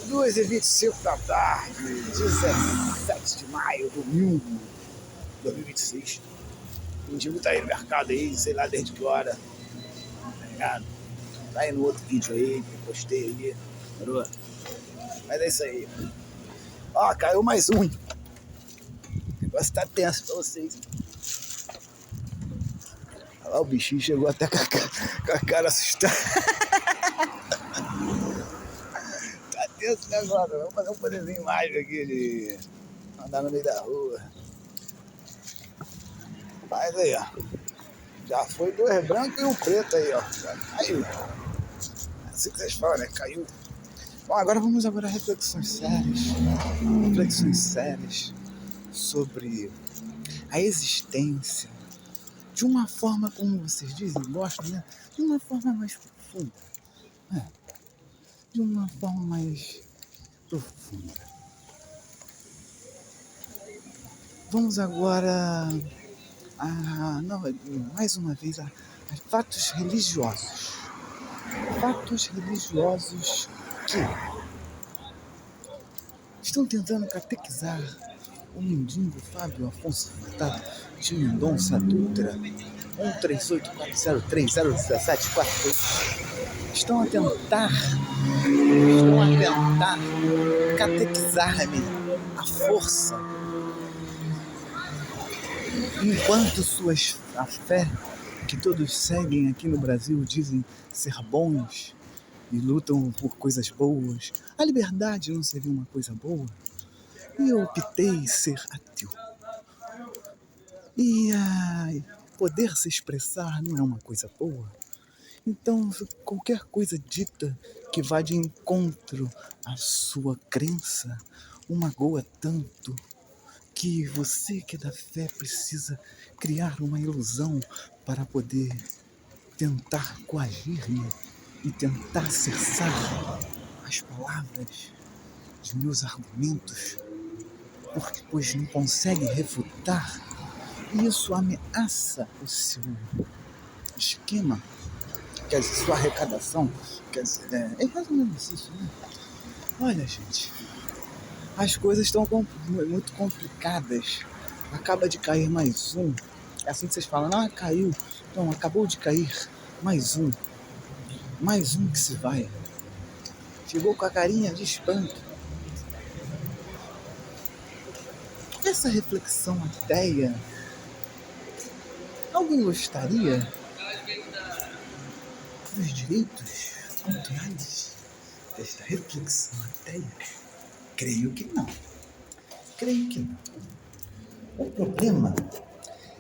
2h25 da tarde, 17 de maio, domingo, 2026. O mendigo tá aí no mercado aí, sei lá desde que hora, tá ligado? Tá aí no outro vídeo aí, que eu postei aí, parou? Mas é isso aí. Ó, caiu mais um. O negócio tá tenso pra vocês. Olha lá, o bichinho chegou até com a cara assustada. Tá tenso o negócio. Vamos fazer um poderzinho mágico aqui de andar no meio da rua. Mas aí, ó. Já foi dois brancos e um preto aí, ó. Já caiu. Assim que vocês falam, né? Caiu. Bom, agora vamos a reflexões sérias. Reflexões sérias sobre a existência. De uma forma, como vocês dizem, gostam, né? De uma forma mais profunda. Né? De uma forma mais profunda. Vamos agora mais uma vez a fatos religiosos. Fatos religiosos que estão tentando catequizar o mendigo Fábio Afonso Furtado de Mendonça Dutra 13840301742 estão a tentar catequizar-me à força, enquanto a fé que todos seguem aqui no Brasil dizem ser bons e lutam por coisas boas. A liberdade não seria uma coisa boa? E eu optei ser ateu. E poder se expressar não é uma coisa boa? Então, qualquer coisa dita que vá de encontro à sua crença o magoa tanto que você que é da fé precisa criar uma ilusão para poder tentar coagir-me e tentar cessar as palavras de meus argumentos, porque pois não consegue refutar, e isso ameaça o seu esquema, quer dizer, sua arrecadação, quer dizer, é mais ou menos isso, né? Olha, gente, as coisas estão muito complicadas. Acaba de cair mais um. É assim que vocês falam, caiu. Não, acabou de cair mais um. Mais um que se vai. Chegou com a carinha de espanto. Essa reflexão ateia, alguém gostaria dos direitos autorais desta reflexão ateia? Creio que não. O problema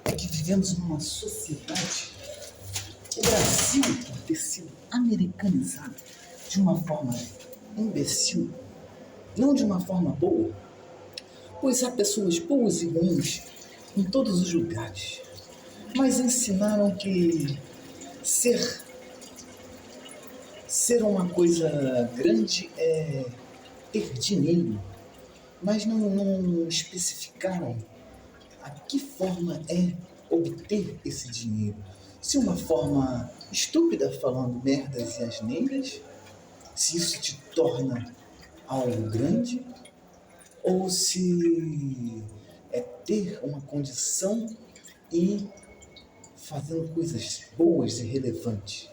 é que vivemos numa sociedade, o Brasil, por ter sido americanizado de uma forma imbecil, não de uma forma boa, pois há pessoas boas e ruins em todos os lugares, mas ensinaram que ser uma coisa grande é ter dinheiro, mas não especificaram a que forma é obter esse dinheiro. Se uma forma estúpida, falando merdas e asneiras, se isso te torna algo grande, ou se é ter uma condição e fazendo coisas boas e relevantes.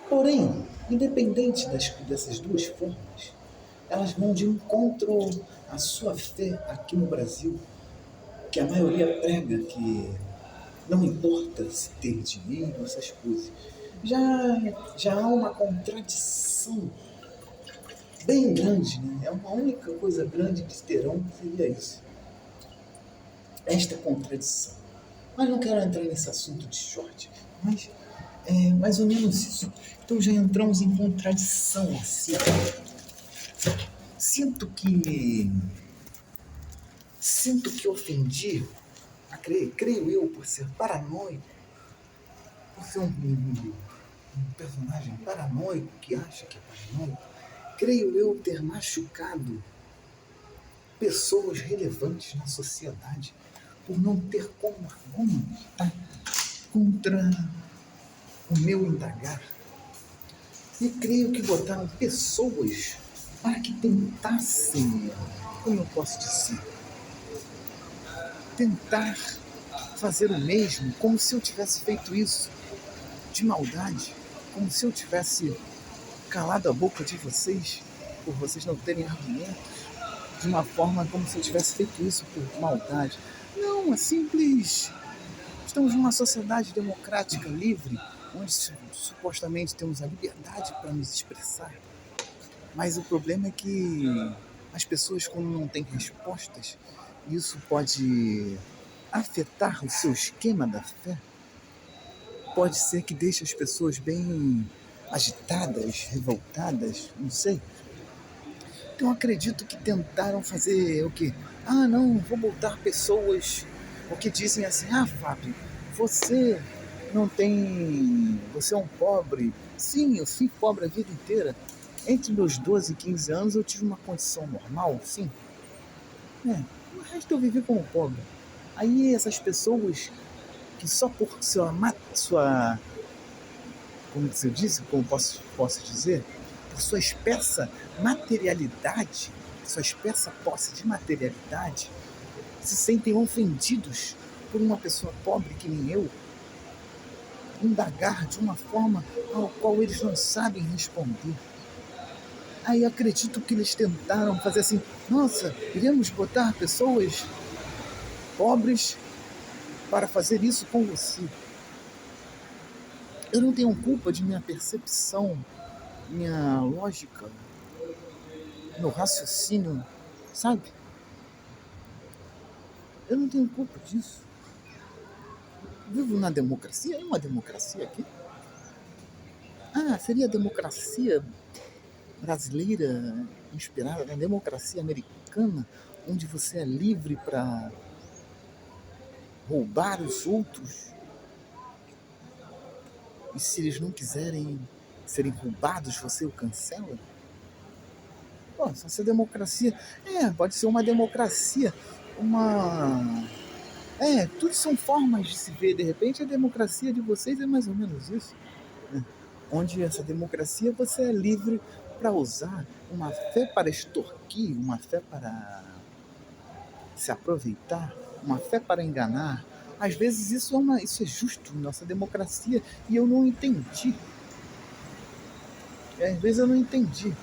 Porém, independente dessas duas formas, elas vão de encontro à sua fé aqui no Brasil, que a maioria prega que não importa se ter dinheiro, essas coisas. Já há uma contradição bem grande, né? É uma única coisa grande que terão seria isso. Esta contradição. Mas não quero entrar nesse assunto de short, mas é mais ou menos isso. Então já entramos em contradição assim. Sinto que ofendi, creio eu, por ser paranoico, por ser um personagem paranoico que acha que é paranoico, creio eu ter machucado pessoas relevantes na sociedade por não ter como argumentar contra o meu indagar. E creio que botaram pessoas para que tentassem, como eu posso dizer, tentar fazer o mesmo, como se eu tivesse feito isso de maldade, como se eu tivesse calado a boca de vocês, por vocês não terem argumentos, de uma forma como se eu tivesse feito isso por maldade. Não, é simples. Estamos numa sociedade democrática, livre, onde supostamente temos a liberdade para nos expressar. Mas o problema é que as pessoas, quando não têm respostas, isso pode afetar o seu esquema da fé. Pode ser que deixe as pessoas bem agitadas, revoltadas, não sei. Então acredito que tentaram fazer o quê? Ah, não, vou botar pessoas o que dizem assim, ah, Fábio, você não tem... Você é um pobre. Sim, eu fui pobre a vida inteira. Entre meus 12 e 15 anos eu tive uma condição normal, sim. O resto eu vivi como pobre. Aí essas pessoas que só por sua como se diz, como posso dizer, por sua espessa materialidade, sua espessa posse de materialidade, se sentem ofendidos por uma pessoa pobre que nem eu, indagar de uma forma ao qual eles não sabem responder. Aí acredito que eles tentaram fazer assim, nossa, iremos botar pessoas pobres para fazer isso com você. Eu não tenho culpa de minha percepção, minha lógica, meu raciocínio, sabe? Eu não tenho culpa disso. Vivo na democracia. É uma democracia aqui? Ah, seria a democracia brasileira inspirada na democracia americana, onde você é livre para roubar os outros. E se eles não quiserem serem roubados, você o cancela? Pô, essa democracia... pode ser uma democracia, tudo são formas de se ver. De repente a democracia de vocês é mais ou menos isso. Onde essa democracia você é livre para usar uma fé para extorquir, uma fé para se aproveitar, uma fé para enganar. Às vezes isso é justo, nossa democracia, e eu não entendi. Às vezes eu não entendi.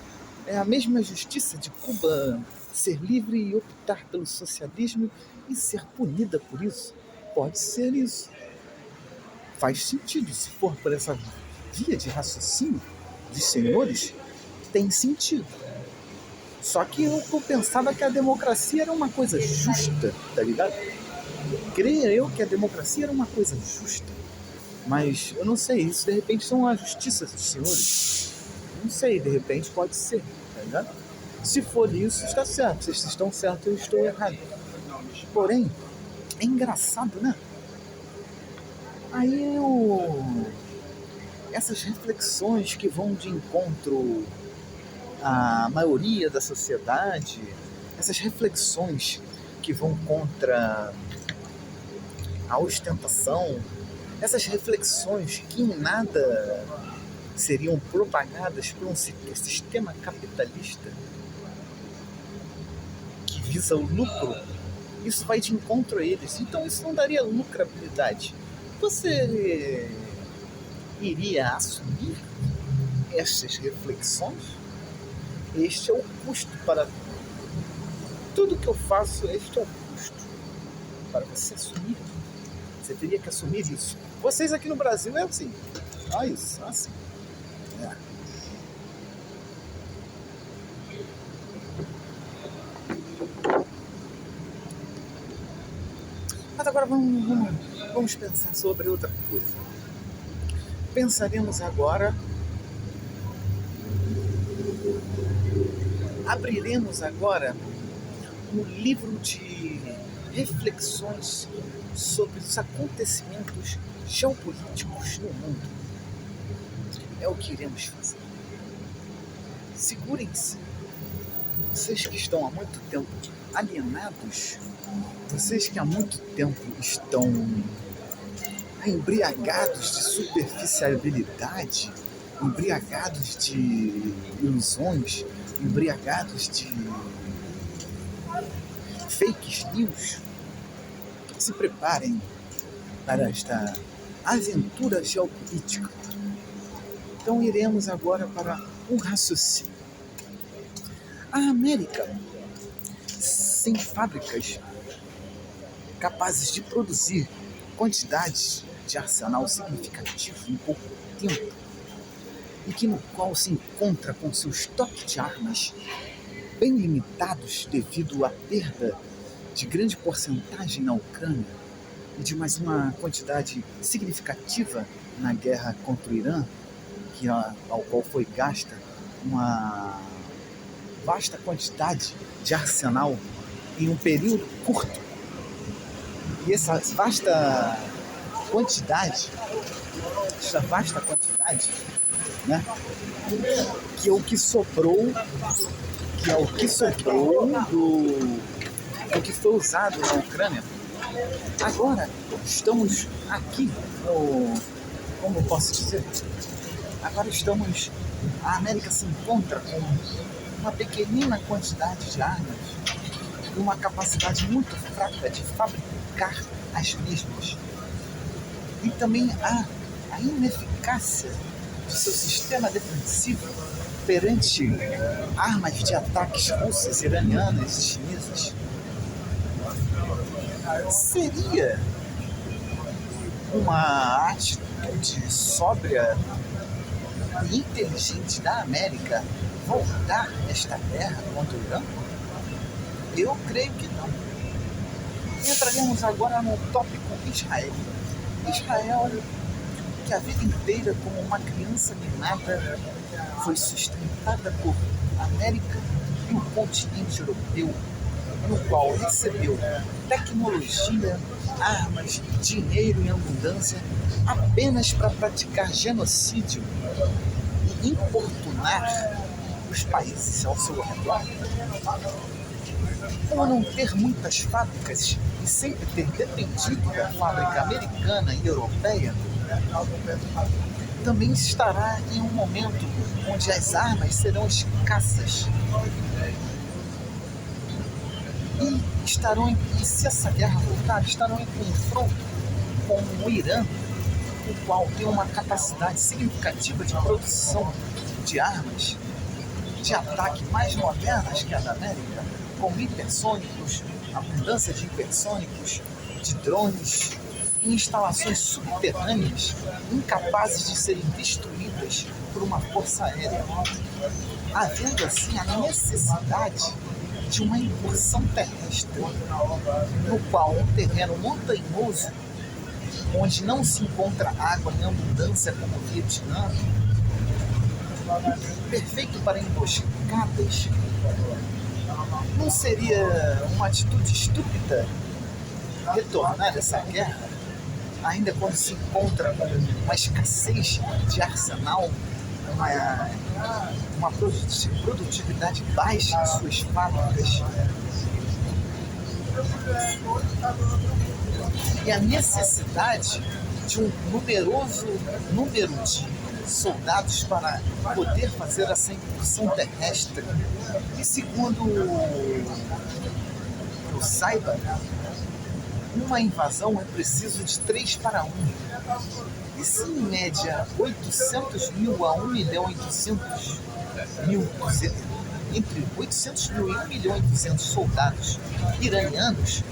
É a mesma justiça de Cuba ser livre e optar pelo socialismo e ser punida por isso. Pode ser isso. Faz sentido. Se for por essa via de raciocínio dos senhores, tem sentido. Só que eu pensava que a democracia era uma coisa justa, tá ligado? Creia eu que a democracia era uma coisa justa. Mas eu não sei, isso de repente são a justiça dos senhores. Não sei, de repente pode ser, tá ligado? Se for isso, está certo. Vocês estão certos, eu estou errado. Porém, é engraçado, né? Aí essas reflexões que vão de encontro à maioria da sociedade, essas reflexões que vão contra a ostentação, essas reflexões que em nada seriam propagadas por um sistema capitalista que visa o lucro, isso vai de encontro a eles. Então isso não daria lucrabilidade. Você iria assumir essas reflexões? Este é o custo para tudo que eu faço. Este é o custo para você assumir. Você teria que assumir isso. Vocês aqui no Brasil é assim. Isso, assim. Mas agora vamos pensar sobre outra coisa. Pensaremos agora, abriremos agora um livro de reflexões sobre os acontecimentos geopolíticos no mundo. É o que iremos fazer. Segurem-se. Vocês que estão há muito tempo alienados, vocês que há muito tempo estão embriagados de superficialidade, embriagados de ilusões, embriagados de fake news, se preparem para esta aventura geopolítica. Então iremos agora para um raciocínio. A América, sem fábricas capazes de produzir quantidades de arsenal significativo em pouco tempo, e que no qual se encontra com seu estoque de armas bem limitados devido à perda de grande porcentagem na Ucrânia e de mais uma quantidade significativa na guerra contra o Irã, ao qual foi gasta uma vasta quantidade de arsenal em um período curto. E essa vasta quantidade, né, que é o que sobrou do que foi usado na Ucrânia. Agora estamos aqui como posso dizer? A América se encontra com uma pequenina quantidade de armas e uma capacidade muito fraca de fabricar as mesmas. E também há a ineficácia de seu sistema defensivo perante armas de ataques russas, iranianas e chinesas. Seria uma atitude sóbria e inteligente da América voltar esta guerra contra o Irã? Eu creio que não. Entraremos agora no tópico Israel. Israel, que a vida inteira, como uma criança mimada, foi sustentada por América e o continente europeu, no qual recebeu tecnologia, armas, dinheiro em abundância apenas para praticar genocídio e importunar os países ao seu redor. Por não ter muitas fábricas e sempre ter dependido da fábrica americana e europeia, também estará em um momento onde as armas serão escassas e se essa guerra voltar, estarão em confronto com o Irã, o qual tem uma capacidade significativa de produção de armas de ataque mais modernas que a da América, com hipersônicos, abundância de hipersônicos, de drones e instalações subterrâneas incapazes de serem destruídas por uma força aérea, havendo assim a necessidade de uma incursão terrestre, no qual um terreno montanhoso, onde não se encontra água em abundância como o Vietnã, perfeito para emboscadas, não seria uma atitude estúpida retornar essa guerra, ainda quando se encontra com uma escassez de arsenal, uma produtividade baixa em suas fábricas e a necessidade de um numeroso número de soldados para poder fazer essa incursão terrestre. E segundo eu saiba, uma invasão é preciso de 3 para 1. E se em média 800 mil a 1 milhão e 200 mil, entre 800 mil e 1 milhão e 200 soldados iranianos,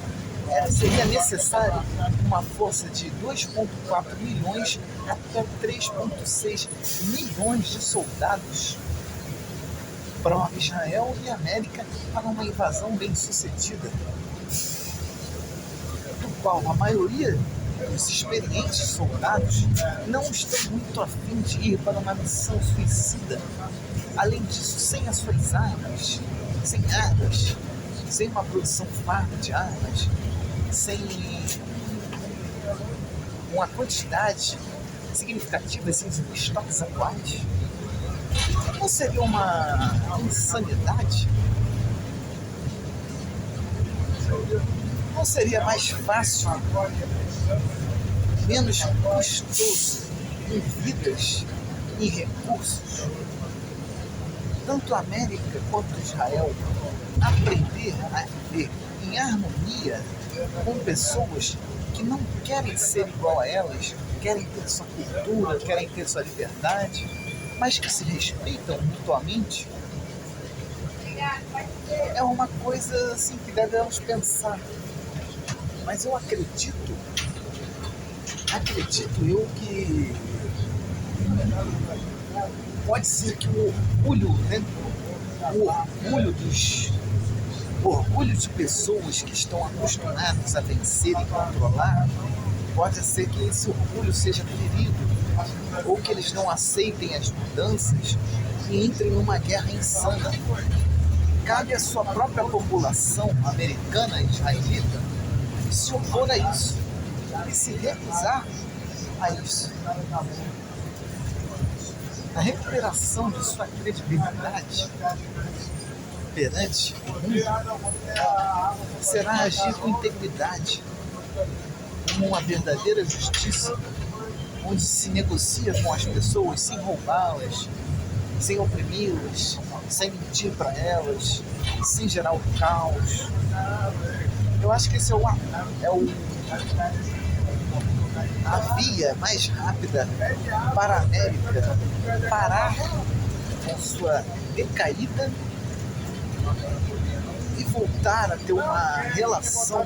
seria necessário uma força de 2,4 milhões até 3,6 milhões de soldados para Israel e América para uma invasão bem sucedida, do qual a maioria dos experientes soldados não estão muito afim de ir para uma missão suicida. Além disso, sem as suas armas, sem uma produção farta de armas, sem uma quantidade significativa assim, de estoques atuais, não seria uma insanidade? Não seria mais fácil, menos custoso em vidas e recursos, tanto a América quanto Israel aprender a viver em harmonia com pessoas que não querem ser igual a elas, querem ter sua cultura, querem ter sua liberdade, mas que se respeitam mutuamente, é uma coisa assim que devemos pensar. Mas eu acredito eu que pode ser que o orgulho, né? O orgulho de pessoas que estão acostumadas a vencer e controlar, pode ser que esse orgulho seja ferido, ou que eles não aceitem as mudanças e entrem numa guerra insana. Cabe à sua própria população americana e israelita se opor a isso e se recusar a isso. A recuperação de sua credibilidade perante o mundo será agir com integridade, como uma verdadeira justiça, onde se negocia com as pessoas sem roubá-las, sem oprimi-las, sem mentir para elas, sem gerar o caos. Eu acho que esse a via mais rápida para a América parar com sua decaída e voltar a ter uma relação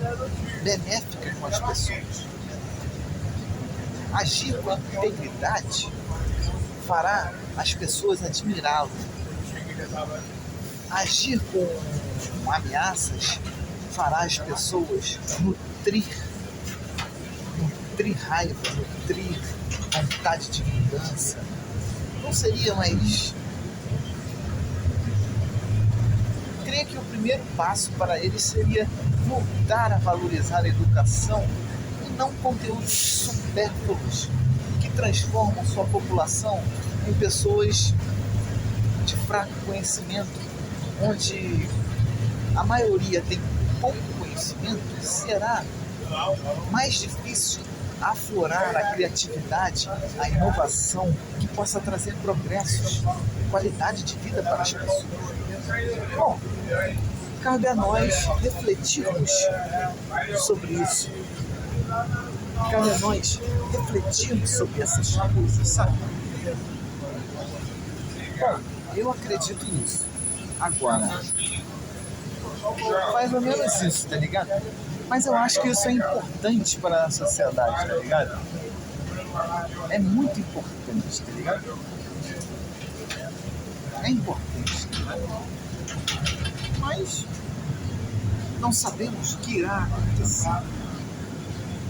benéfica com as pessoas. Agir com integridade fará as pessoas admirá-lo. Agir com ameaças fará as pessoas nutrir raiva, nutrir vontade de vingança. Não seria mais... Creio que o primeiro passo para eles seria voltar a valorizar a educação e não conteúdos supérfluos que transformam sua população em pessoas de fraco conhecimento, onde a maioria tem pouco conhecimento. Será mais difícil aflorar a criatividade, a inovação que possa trazer progressos, qualidade de vida para as pessoas. Bom, cabe a nós refletirmos sobre isso. Cabe a nós refletirmos sobre essas coisas, sabe? Bom, eu acredito nisso. Agora, mais ou menos isso, tá ligado? Mas eu acho que isso é importante para a sociedade, tá ligado? É muito importante, tá ligado? É importante, tá ligado? Mas não sabemos o que irá acontecer.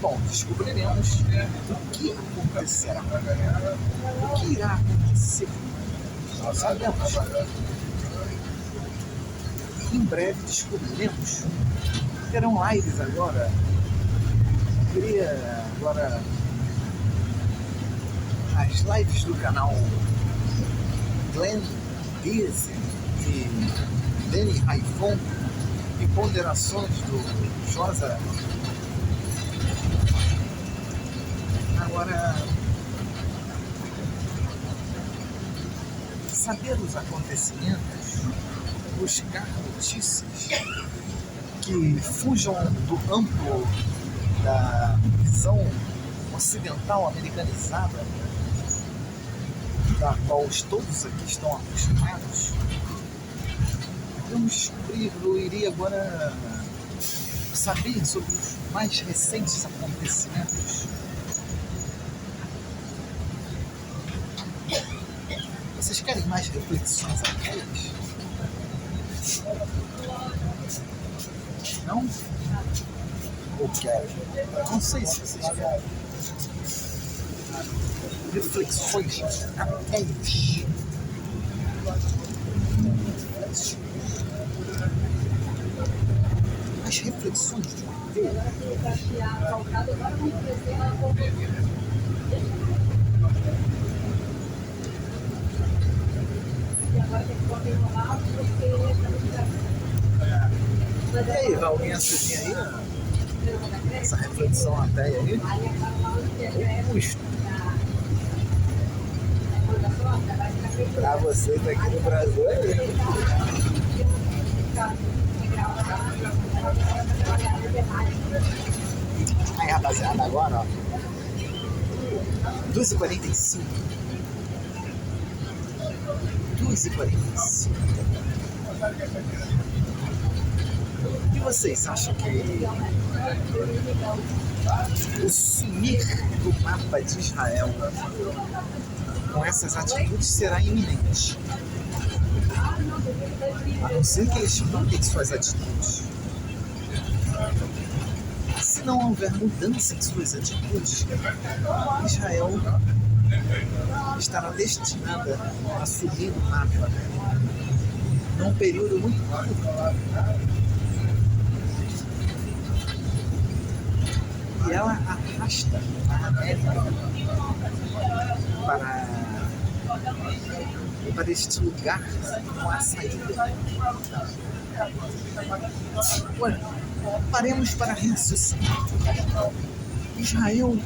Bom, descobriremos o que acontecerá. O que irá acontecer? Nós sabemos. Em breve descobriremos. Terão lives agora. Eu queria agora as lives do canal Glenn Beers e Danny Raifon e ponderações do Josa. Agora, saber os acontecimentos, buscar notícias que fujam do amplo da visão ocidental americanizada, da qual todos aqui estão acostumados. Eu iria agora saber sobre os mais recentes acontecimentos. Vocês querem mais reflexões aquelas? Não? Ou querem? Não sei se vocês querem. Reflexões aquelas. As reflexões de Mateus. E aí, vai alguém assistir aí? Essa reflexão até aí? O custo. Pra vocês aqui no Brasil é lindo. Aí, rapaziada, agora, ó. 2h45. 2h45. E vocês acham que o sumir do mapa de Israel com essas atitudes será iminente? A não ser que eles mudem suas atitudes. Se não houver mudança em suas atitudes, Israel estará destinada a sumir do mapa num período muito curto. E ela arrasta a América para este lugar com a saída. Olha, paremos para raciocinar. Israel,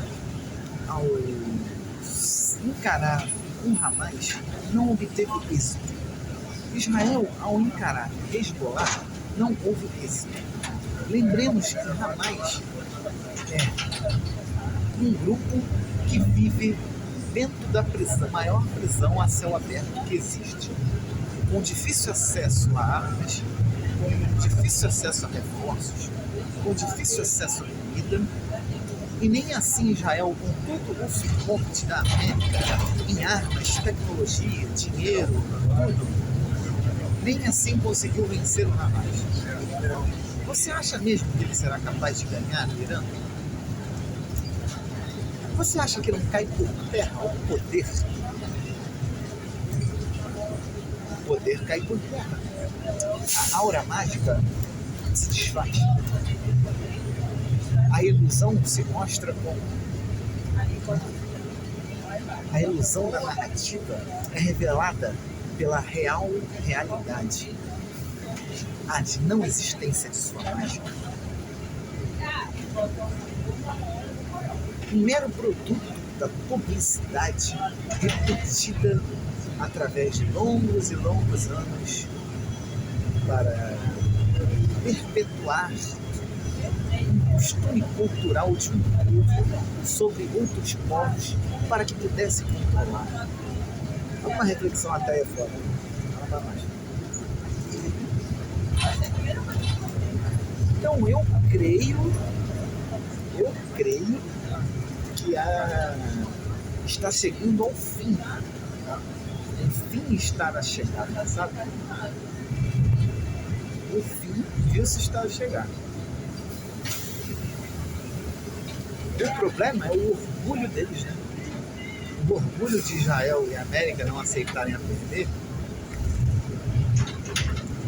ao encarar o Hamas, não obteve êxito. Israel, ao encarar Hezbollah, não houve êxito. Lembremos que Hamas é um grupo que vive dentro da prisão, maior prisão a céu aberto que existe, com difícil acesso a armas, com difícil acesso a reforços, com difícil acesso a comida, e nem assim Israel, com todo o suporte da América em armas, tecnologia, dinheiro, tudo, nem assim conseguiu vencer o Hamas. Você acha mesmo que ele será capaz de ganhar o Irã? Você acha que não cai por terra o poder? O poder cai por terra. A aura mágica se desfaz. A ilusão se mostra como... A ilusão da narrativa é revelada pela real realidade. A de não existência de sua mágica. Um mero produto da publicidade repetida através de longos e longos anos para perpetuar um costume cultural de um povo sobre outros povos para que pudesse controlar. Uma reflexão até fora. Não dá mais. Então eu creio que está chegando ao fim. O fim está a chegar, sabe? O fim disso está a chegar. O problema é o orgulho deles, né? O orgulho de Israel e a América não aceitarem aprender.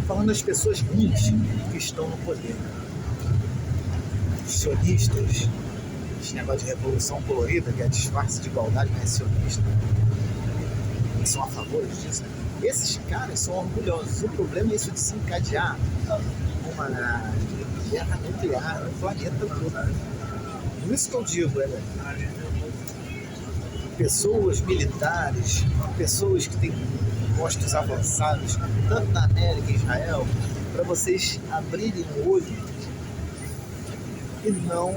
Falando das pessoas ruins que estão no poder. Os sionistas, esse negócio de revolução colorida, que é disfarce de igualdade, mas é sionista. Eles são a favor disso. Esses caras são orgulhosos. O problema é isso de se encadear uma guerra nuclear no planeta todo. Por isso que eu digo, pessoas militares, pessoas que têm postos avançados, tanto na América e Israel, para vocês abrirem o olho e não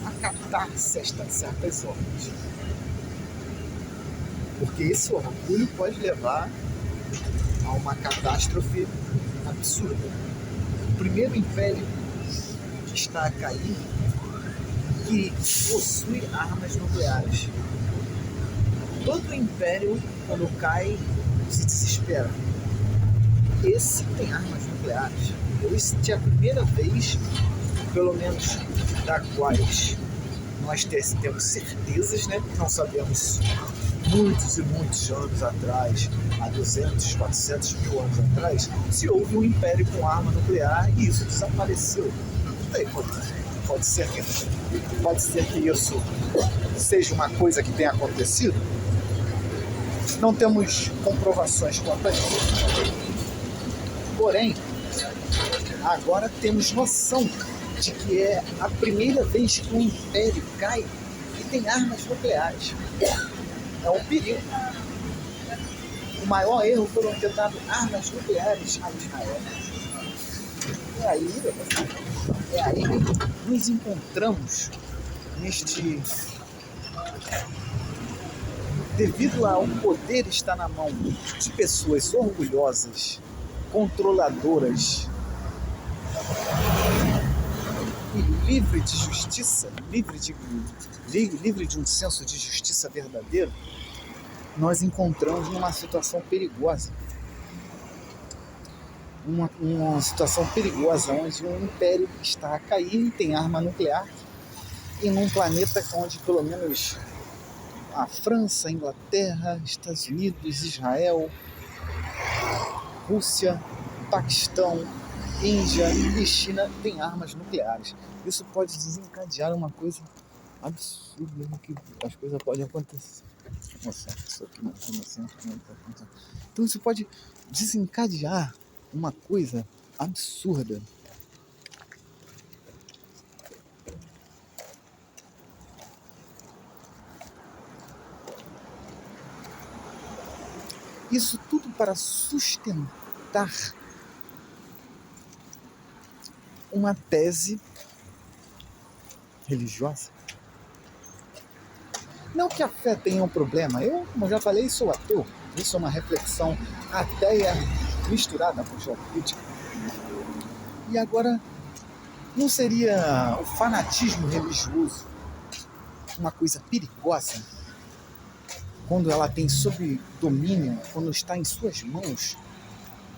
acatar certas ordens. Porque esse orgulho pode levar a uma catástrofe absurda. O primeiro império que está a cair, que possui armas nucleares. Todo império, quando cai, se desespera. Esse tem armas nucleares. Esse é a primeira vez, pelo menos da quais nós temos certezas, né? Não sabemos muitos e muitos anos atrás, há 200, 400 mil anos atrás, se houve um império com arma nuclear e isso desapareceu. Pode ser que isso seja uma coisa que tenha acontecido. Não temos comprovações quanto a isso. Porém, agora temos noção de que é a primeira vez que um império cai e tem armas nucleares. É um perigo. maior erro foram ter dado armas nucleares a Israel. É aí que nos encontramos neste... Devido ao poder estar na mão de pessoas orgulhosas, controladoras e livre de justiça, livre de um senso de justiça verdadeiro, nós encontramos numa situação perigosa. Uma situação perigosa onde um império está a cair e tem arma nuclear, e num planeta onde pelo menos a França, a Inglaterra, Estados Unidos, Israel, Rússia, Paquistão, Índia e China têm armas nucleares. Isso pode desencadear uma coisa absurda, que as coisas podem acontecer. Nossa, isso aqui não tá. Então isso pode desencadear uma coisa absurda. Isso tudo para sustentar uma tese religiosa. Não que a fé tenha um problema. Eu, como já falei, sou ateu. Isso é uma reflexão ateia misturada com geopolítica. E agora, não seria o fanatismo religioso uma coisa perigosa quando ela tem sob domínio, quando está em suas mãos,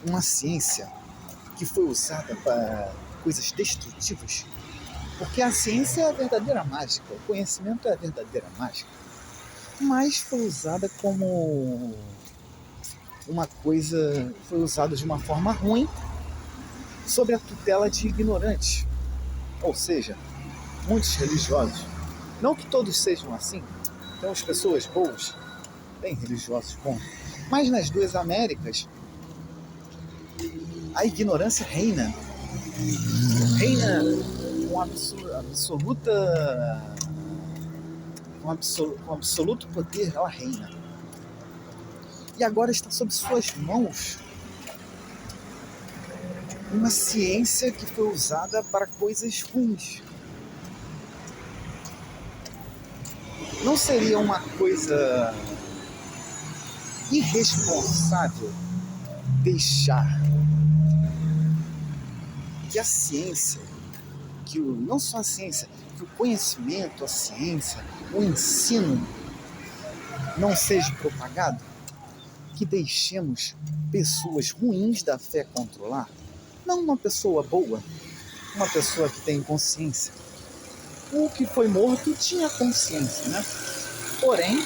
uma ciência que foi usada para coisas destrutivas? Porque a ciência é a verdadeira mágica, o conhecimento é a verdadeira mágica, mas foi usada como uma coisa, foi usada de uma forma ruim, sob a tutela de ignorantes, ou seja, muitos religiosos. Não que todos sejam assim, temos pessoas boas, tem religiosos bons, mas nas duas Américas a ignorância reina com absoluto poder, ela reina. E agora está sob suas mãos uma ciência que foi usada para coisas ruins. Não seria uma coisa irresponsável deixar que a ciência, não só a ciência, que o conhecimento, a ciência, o ensino não seja propagado? Que deixemos pessoas ruins da fé controlar? Não uma pessoa boa, uma pessoa que tem consciência. O que foi morto tinha consciência, né? Porém,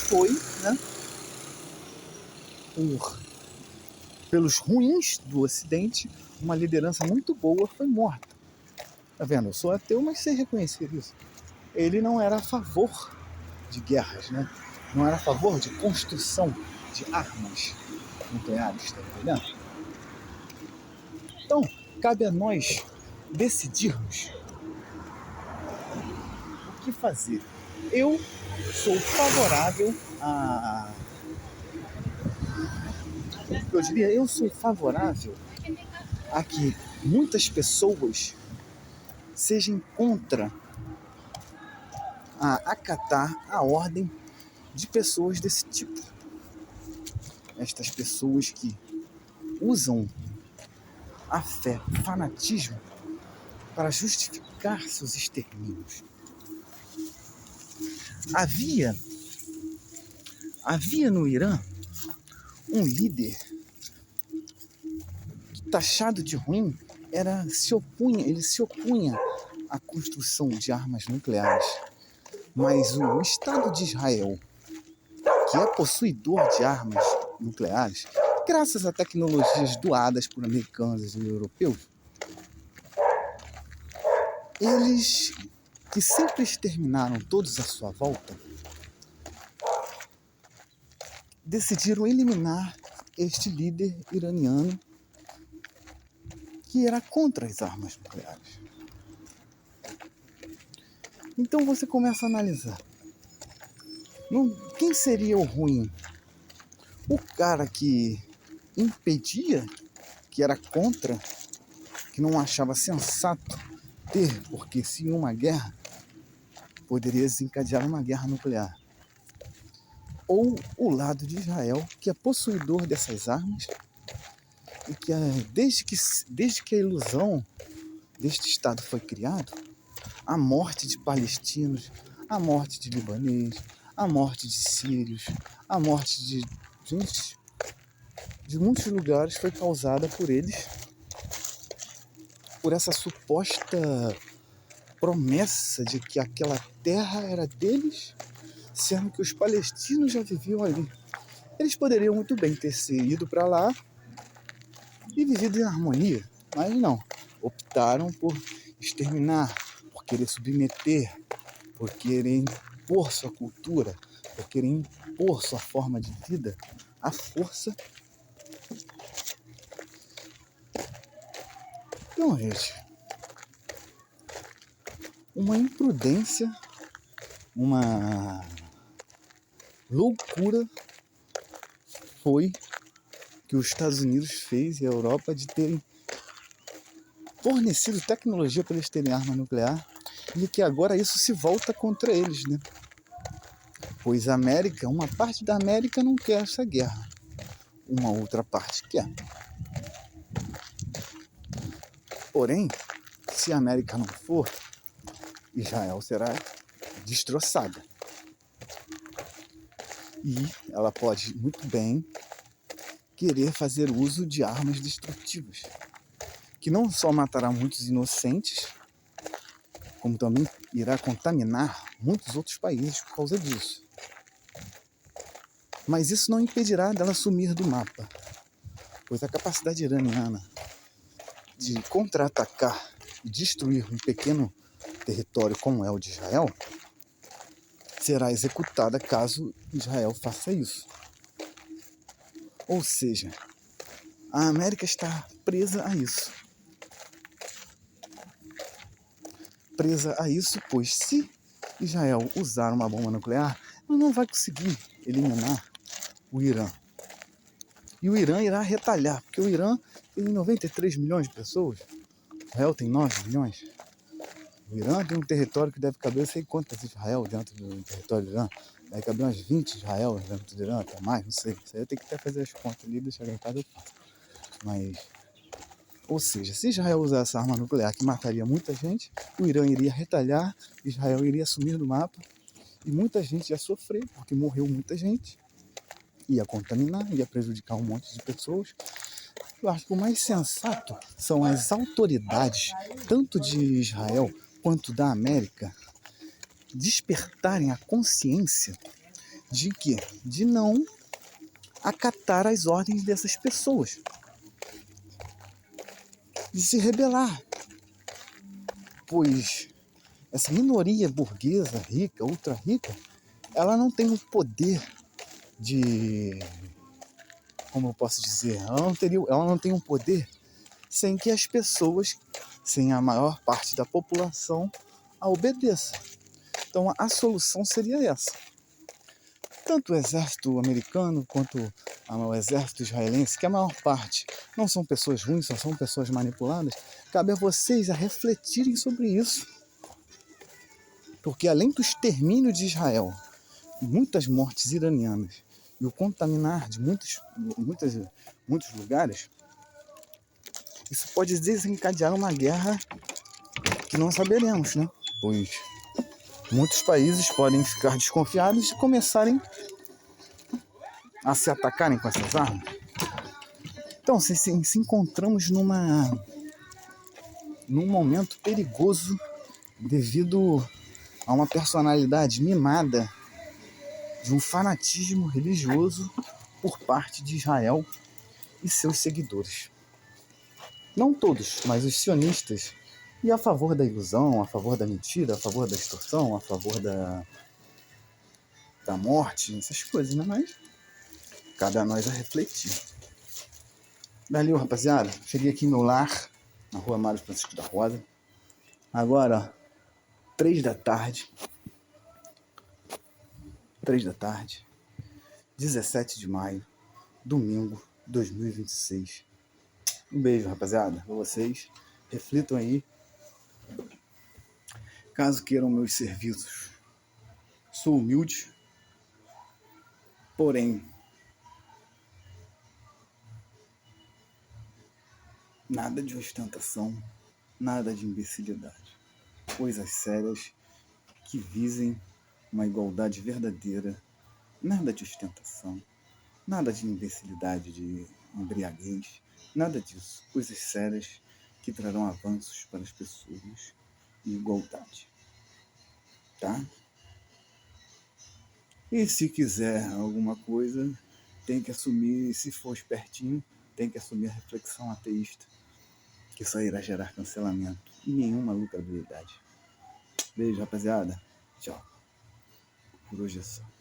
foi, né, pelos ruins do Ocidente, uma liderança muito boa foi morta. Tá vendo? Eu sou ateu, mas sei reconhecer isso. Ele não era a favor de guerras, né? Não era a favor de construção de armas nucleares, tá entendendo? Então, cabe a nós decidirmos o que fazer. Eu sou favorável a que muitas pessoas sejam contra a acatar a ordem de pessoas desse tipo. Estas pessoas que usam a fé, o fanatismo, para justificar seus extermínios. Havia no Irã um líder que, taxado de ruim, ele se opunha à construção de armas nucleares. Mas o Estado de Israel, que é possuidor de armas nucleares, graças a tecnologias doadas por americanos e europeus, eles, que sempre exterminaram todos à sua volta, decidiram eliminar este líder iraniano que era contra as armas nucleares. Então você começa a analisar. Quem seria o ruim? O cara que impedia, que era contra, que não achava sensato ter, porque se uma guerra poderia desencadear uma guerra nuclear. Ou o lado de Israel, que é possuidor dessas armas e que desde que a ilusão deste Estado foi criado, a morte de palestinos, a morte de libaneses, a morte de sírios, a morte de gente de muitos lugares foi causada por eles, por essa suposta promessa de que aquela terra era deles, sendo que os palestinos já viviam ali. Eles poderiam muito bem ter ido para lá e vivido em harmonia, mas não. Optaram por exterminar, por querer submeter, por querer impor sua cultura, por querer impor sua forma de vida à força. Então, gente, uma imprudência, uma loucura foi que os Estados Unidos fez e a Europa de terem fornecido tecnologia para eles terem arma nuclear e que agora isso se volta contra eles, né? Pois a América, uma parte da América não quer essa guerra, uma outra parte quer. Porém, se a América não for, Israel será destroçada. E ela pode muito bem querer fazer uso de armas destrutivas, que não só matará muitos inocentes, como também irá contaminar muitos outros países por causa disso. Mas isso não impedirá dela sumir do mapa, pois a capacidade iraniana de contra-atacar e destruir um pequeno território como é o de Israel será executada caso Israel faça isso. Ou seja, a América está presa a isso. Presa a isso, pois se Israel usar uma bomba nuclear, ela não vai conseguir eliminar o Irã. E o Irã irá retalhar, porque o Irã tem 93 milhões de pessoas, Israel tem 9 milhões. O Irã tem um território que deve caber, eu sei quantas Israel dentro do território do Irã. Deve caber umas 20 Israel dentro do Irã, até mais, não sei. Isso aí eu tenho que até fazer as contas ali, deixar em casa eu faço. Mas, ou seja, se Israel usar essa arma nuclear que mataria muita gente, o Irã iria retalhar, Israel iria sumir do mapa e muita gente ia sofrer, porque morreu muita gente, ia contaminar, ia prejudicar um monte de pessoas. Eu acho que o mais sensato são as autoridades, tanto de Israel quanto da América, despertarem a consciência de que? De não acatar as ordens dessas pessoas, de se rebelar, pois essa minoria burguesa, rica, ultra rica, ela não tem o poder de, como eu posso dizer, ela não tem um poder sem que as pessoas, sem a maior parte da população, a obedeça. Então a solução seria essa. Tanto o exército americano quanto o exército israelense, que a maior parte não são pessoas ruins, só são pessoas manipuladas, cabe a vocês a refletirem sobre isso. Porque além do extermínio de Israel, muitas mortes iranianas e o contaminar de muitos lugares, isso pode desencadear uma guerra que não saberemos, né? Pois muitos países podem ficar desconfiados e começarem a se atacarem com essas armas. Então, se encontramos num momento perigoso devido a uma personalidade mimada de um fanatismo religioso por parte de Israel e seus seguidores. Não todos, mas os sionistas, e a favor da ilusão, a favor da mentira, a favor da extorsão, a favor da morte, essas coisas, né? Mas cabe a nós a refletir. Valeu, rapaziada. Cheguei aqui em meu lar, na rua Mário Francisco da Rosa. Agora, 3 da tarde, 17 de maio. domingo, 2026. Um beijo, rapaziada, pra vocês. Reflitam aí. Caso queiram meus serviços, sou humilde, porém, nada de ostentação, nada de imbecilidade. Coisas sérias que visem uma igualdade verdadeira, nada de ostentação, nada de imbecilidade, de embriaguez, nada disso. Coisas sérias que trarão avanços para as pessoas e igualdade, tá? E se quiser alguma coisa, tem que assumir, se for espertinho, tem que assumir a reflexão ateísta, que só irá gerar cancelamento e nenhuma lucrabilidade. Beijo, rapaziada. Tchau. Por hoje é só.